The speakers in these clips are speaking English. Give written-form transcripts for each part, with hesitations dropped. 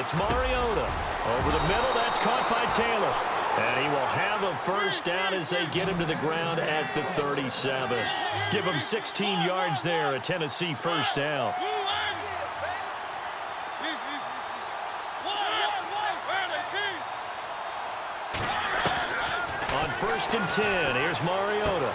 It's Mariota. Over the middle, that's caught by Taylor. And he will have a first down as they get him to the ground at the 37. Give him 16 yards there, a Tennessee first down. On 1st and 10, here's Mariota.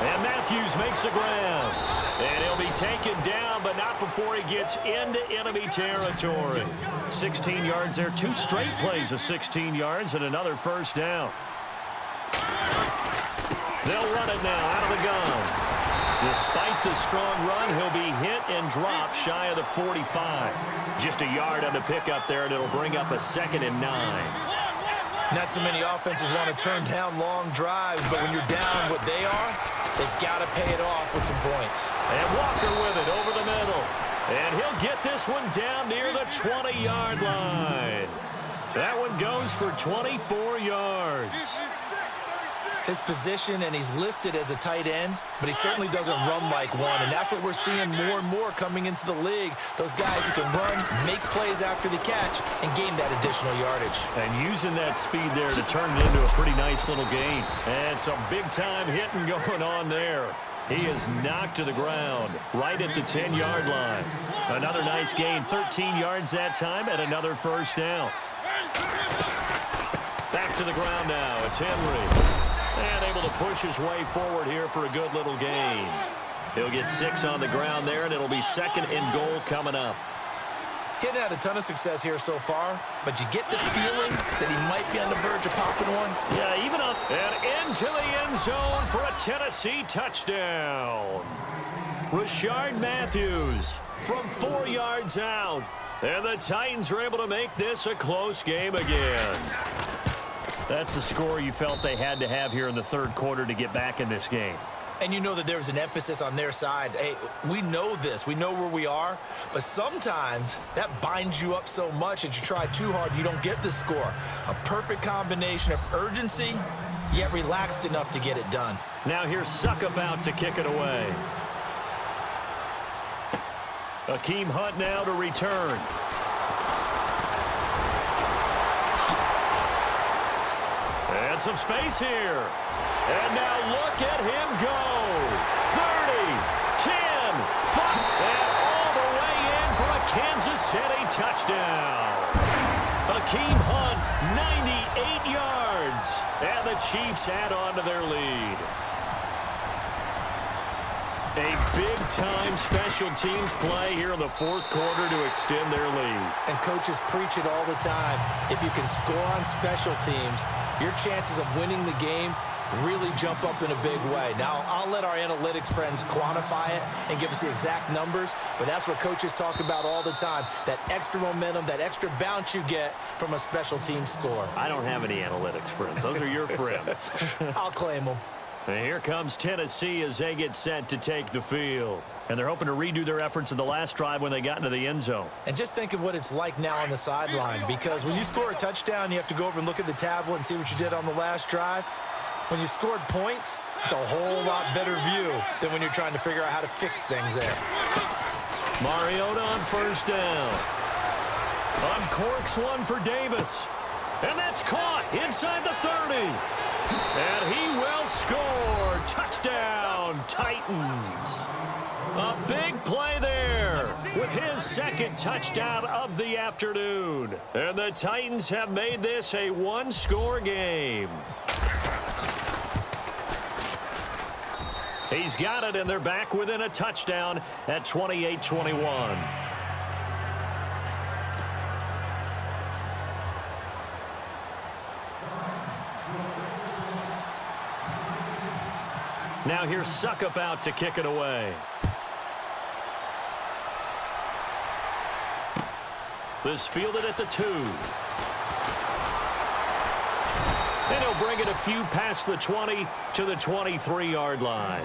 And Matthews makes the ground. And he'll be taken down, but not before he gets into enemy territory. 16 yards there, 2 straight plays of 16 yards and another first down. They'll run it now out of the gun. Despite the strong run, he'll be hit and dropped shy of the 45. Just a yard on the pickup there, and it'll bring up a 2nd and 9. Not too many offenses want to turn down long drives, but when you're down what they are, they've got to pay it off with some points. And Walker with it over the middle. And he'll get this one down near the 20-yard line. That one goes for 24 yards. His position, and he's listed as a tight end, but he certainly doesn't run like one, and that's what we're seeing more and more coming into the league. Those guys who can run, make plays after the catch, and gain that additional yardage. And using that speed there to turn it into a pretty nice little gain. And some big-time hitting going on there. He is knocked to the ground right at the 10-yard line. Another nice gain, 13 yards that time, and another first down. Back to the ground now. It's Henry. And able to push his way forward here for a good little gain. He'll get 6 on the ground there, and it'll be 2nd and goal coming up. He hadn't had a ton of success here so far, but you get the feeling that he might be on the verge of popping one. Yeah, even up and into the end zone for a Tennessee touchdown. Rashard Matthews from 4 yards out. And the Titans are able to make this a close game again. That's the score you felt they had to have here in the 3rd quarter to get back in this game. And you know that there was an emphasis on their side. Hey, we know this. We know where we are. But sometimes that binds you up so much that you try too hard, you don't get the score. A perfect combination of urgency, yet relaxed enough to get it done. Now here's Suckup out to kick it away. Akeem Hunt now to return. And some space here. And now look at him go. 30, 10, 5, and all the way in for a Kansas City touchdown. Akeem Hunt, 98 yards. And the Chiefs add on to their lead. A big-time special teams play here in the 4th quarter to extend their lead. And coaches preach it all the time. If you can score on special teams, your chances of winning the game really jump up in a big way. Now, I'll let our analytics friends quantify it and give us the exact numbers, but that's what coaches talk about all the time, that extra momentum, that extra bounce you get from a special team score. I don't have any analytics friends. Those are your friends. I'll claim them. And here comes Tennessee as they get set to take the field. And they're hoping to redo their efforts in the last drive when they got into the end zone. And just think of what it's like now on the sideline, because when you score a touchdown, you have to go over and look at the tablet and see what you did on the last drive. When you scored points, it's a whole lot better view than when you're trying to figure out how to fix things there. Mariota on 1st down. Uncorks one for Davis. And that's caught inside the 30. And he will score. Touchdown, Titans. A big play there with his 2nd touchdown of the afternoon. And the Titans have made this a 1-score game. He's got it, and they're back within a touchdown at 28-21. Now here's Suckup out to kick it away. This fielded at the 2. And he'll bring it a few past the 20 to the 23-yard line.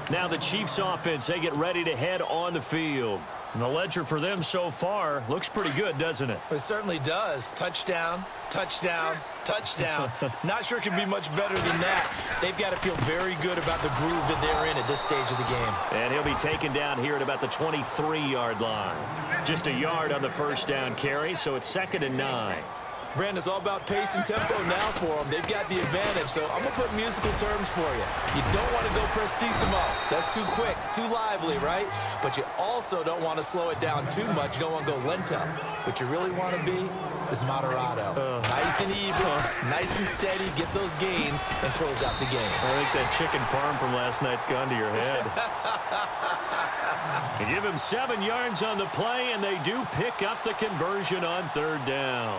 Now the Chiefs offense, they get ready to head on the field. And the ledger for them so far looks pretty good, doesn't it? It certainly does. Touchdown, touchdown, touchdown. Not sure it can be much better than that. They've got to feel very good about the groove that they're in at this stage of the game. And he'll be taken down here at about the 23-yard line. Just a yard on the first down carry, so it's 2nd and 9. Brandon, it's all about pace and tempo now for them. They've got the advantage, so I'm going to put musical terms for you. You don't want to go prestissimo. That's too quick, too lively, right? But you also don't want to slow it down too much. You don't want to go lento. What you really want to be is moderato. Nice and even, nice and steady, get those gains, and close out the game. I think that chicken parm from last night's gone to your head. You give him 7 yards on the play, and they do pick up the conversion on 3rd down.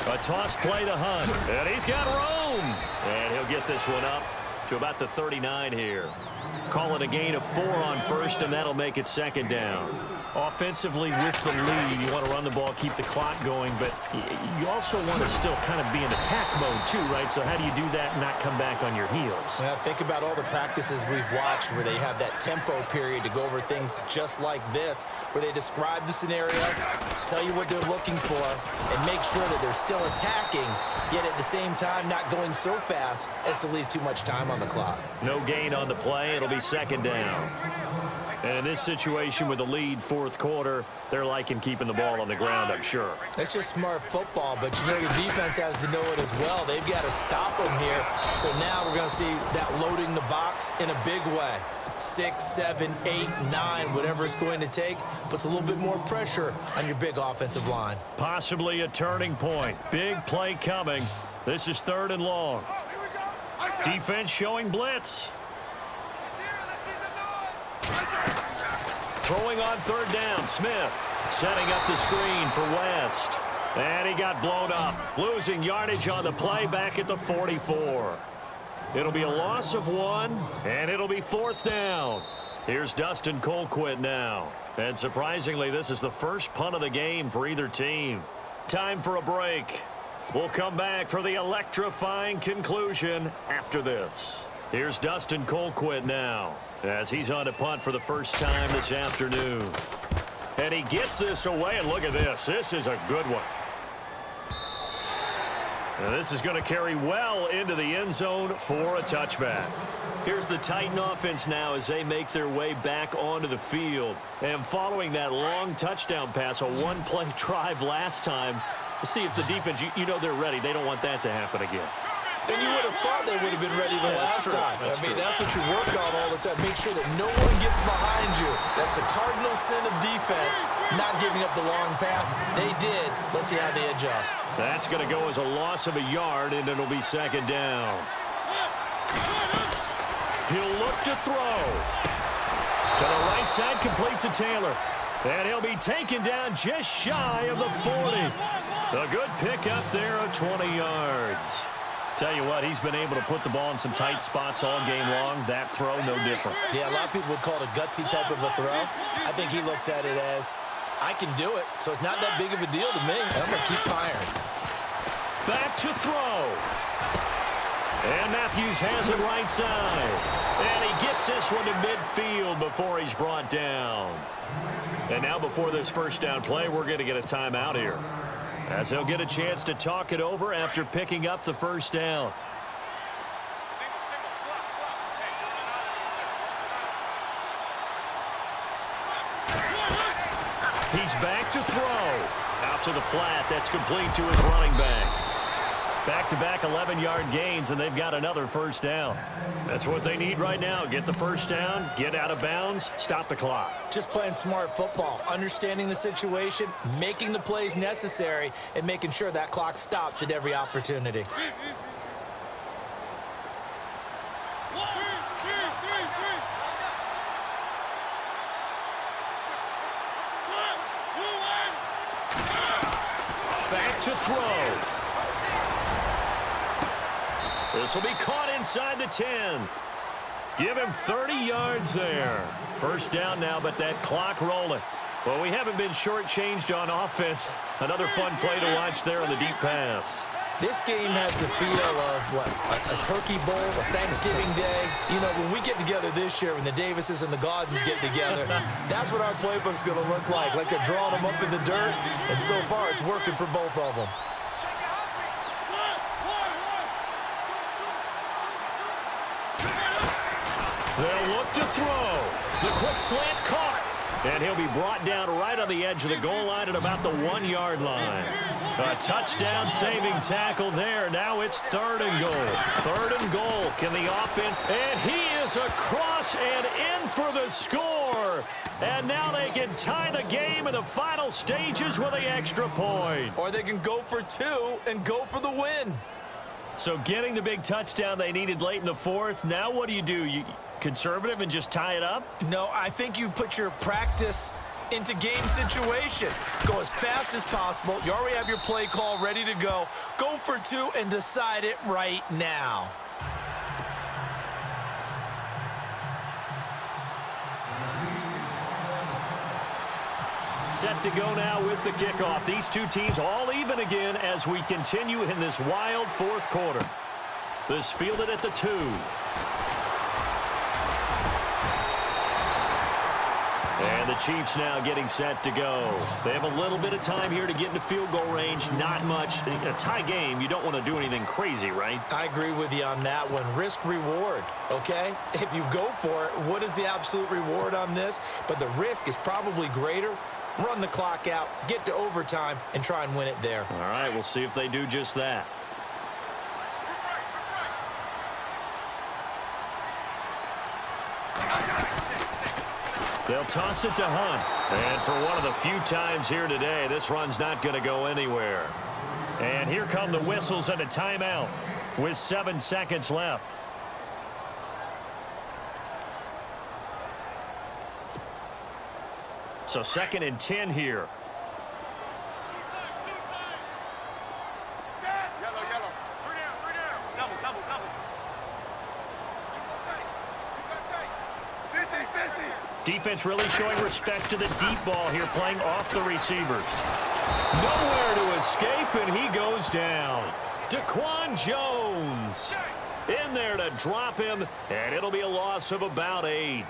A toss play to Hunt, and he's got room. And he'll get this one up to about the 39 here. Call it a gain of 4 on 1st, and that'll make it 2nd down. Offensively, with the lead, you want to run the ball, keep the clock going, but you also want to still kind of be in attack mode too, right? So how do you do that and not come back on your heels? Well, think about all the practices we've watched where they have that tempo period to go over things just like this, where they describe the scenario, tell you what they're looking for, and make sure that they're still attacking, yet at the same time not going so fast as to leave too much time on the clock. No gain on the play. It'll be 2nd down. And in this situation with the lead 4th quarter, they're liking keeping the ball on the ground, I'm sure. It's just smart football, but you know the defense has to know it as well. They've got to stop them here. So now we're going to see that loading the box in a big way. 6, 7, 8, 9, whatever it's going to take, puts a little bit more pressure on your big offensive line. Possibly a turning point. Big play coming. This is 3rd and long. Defense showing blitz. Throwing on 3rd down, Smith setting up the screen for West. And he got blown up, losing yardage on the play back at the 44. It'll be a loss of 1, and it'll be 4th down. Here's Dustin Colquitt now. And surprisingly, this is the first punt of the game for either team. Time for a break. We'll come back for the electrifying conclusion after this. Here's Dustin Colquitt now, as he's on a punt for the first time this afternoon. And he gets this away, and look at this. This is a good one. And this is going to carry well into the end zone for a touchback. Here's the Titan offense now as they make their way back onto the field. And following that long touchdown pass, a one-play drive last time, to see if the defense, you know they're ready. They don't want that to happen again. And you would have thought they would have been ready the last time. That's true. That's what you work on all the time. Make sure that no one gets behind you. That's the cardinal sin of defense, not giving up the long pass. They did. Let's see how they adjust. That's going to go as a loss of a yard, and it'll be 2nd down. He'll look to throw. To the right side, complete to Taylor. And he'll be taken down just shy of the 40. A good pickup there of 20 yards. Tell you what, he's been able to put the ball in some tight spots all game long. That throw, no different. Yeah, a lot of people would call it a gutsy type of a throw. I think he looks at it as, I can do it, so it's not that big of a deal to me. I'm going to keep firing. Back to throw. And Matthews has it right side. And he gets this one to midfield before he's brought down. And now before this first down play, we're going to get a timeout here, as they'll get a chance to talk it over after picking up the first down. He's back to throw. Out to the flat. That's complete to his running back. Back-to-back 11-yard gains, and they've got another first down. That's what they need right now. Get the first down, get out of bounds, stop the clock. Just playing smart football, understanding the situation, making the plays necessary, and making sure that clock stops at every opportunity. Back to throw. This will be caught inside the 10. Give him 30 yards there. First down now, but that clock rolling. Well, we haven't been shortchanged on offense. Another fun play to watch there on the deep pass. This game has the feel of, what, a turkey bowl, a Thanksgiving day. You know, when we get together this year, when the Davises and the Gaudens get together, that's what our playbook's going to look like they're drawing them up in the dirt, and so far it's working for both of them. They'll look to throw. The quick slant caught. And he'll be brought down right on the edge of the goal line at about the 1-yard line. A touchdown-saving tackle there. Now it's 3rd and goal. 3rd and goal. Can the offense... And he is across and in for the score. And now they can tie the game in the final stages with the extra point. Or they can go for 2 and go for the win. So getting the big touchdown they needed late in the 4th. Now what do? You conservative and just tie it up? No, I think you put your practice into game situation. Go as fast as possible. You already have your play call ready to go. Go for 2 and decide it right now. Set to go now with the kickoff. These two teams all even again as we continue in this wild 4th quarter. This fielded at the 2. And the Chiefs now getting set to go. They have a little bit of time here to get into field goal range. Not much. In a tie game, you don't want to do anything crazy, right? I agree with you on that one. Risk-reward, okay? If you go for it, what is the absolute reward on this? But the risk is probably greater. Run the clock out, get to overtime, and try and win it there. All right, we'll see if they do just that. They'll toss it to Hunt. And for one of the few times here today, this run's not going to go anywhere. And here come the whistles and a timeout with 7 seconds left. So 2nd and 10 here. Defense really showing respect to the deep ball here, playing off the receivers. Nowhere to escape, and he goes down. Daquan Jones in there to drop him, and it'll be a loss of about 8.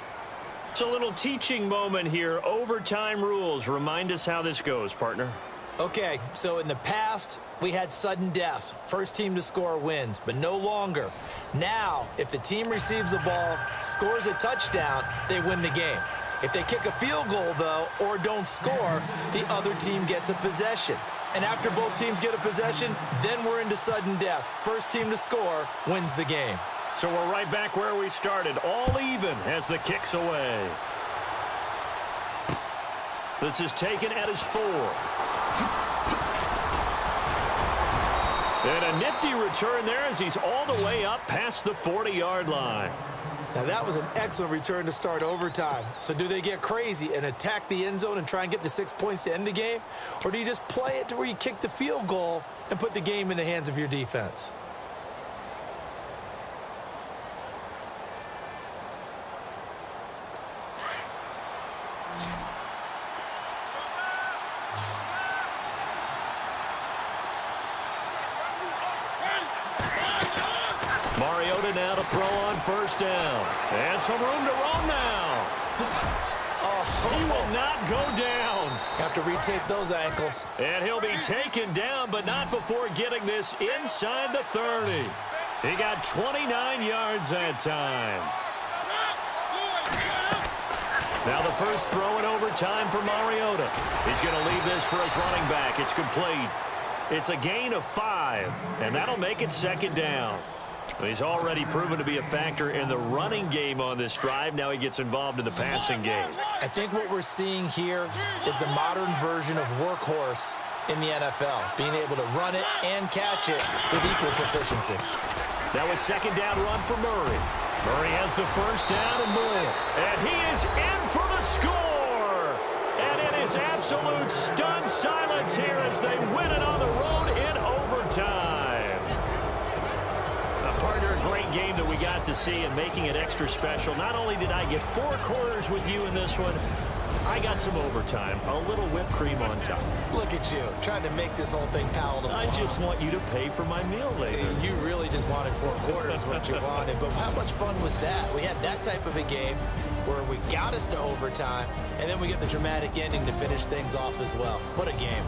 It's a little teaching moment here. Overtime rules. Remind us how this goes, partner. Okay, so in the past, we had sudden death. First team to score wins, but no longer. Now, if the team receives the ball, scores a touchdown, they win the game. If they kick a field goal, though, or don't score, the other team gets a possession. And after both teams get a possession, then we're into sudden death. First team to score wins the game. So we're right back where we started, all even as the kick's away. This is taken at his 4. And a nifty return there as he's all the way up past the 40-yard line. Now, that was an excellent return to start overtime. So do they get crazy and attack the end zone and try and get the 6 points to end the game? Or do you just play it to where you kick the field goal and put the game in the hands of your defense? Now to throw on first down. And some room to roam now. He will not go down. Have to retake those ankles. And he'll be taken down, but not before getting this inside the 30. He got 29 yards that time. Now the first throw in overtime for Mariota. He's going to leave this for his running back. It's complete. It's a gain of 5, and that'll make it 2nd down. He's already proven to be a factor in the running game on this drive. Now he gets involved in the passing game. I think what we're seeing here is the modern version of workhorse in the NFL, being able to run it and catch it with equal proficiency. That was 2nd down run for Murray. Murray has the first down and more. And he is in for the score. And it is absolute stunned silence here as they win it on the road in overtime. Partner, a great game that we got to see and making it extra special. Not only did I get 4 quarters with you in this one, I got some overtime, a little whipped cream on top. Look at you, trying to make this whole thing palatable. I just want you to pay for my meal later. You really just wanted 4 quarters what you wanted, but how much fun was that? We had that type of a game where we got us to overtime, and then we get the dramatic ending to finish things off as well. What a game.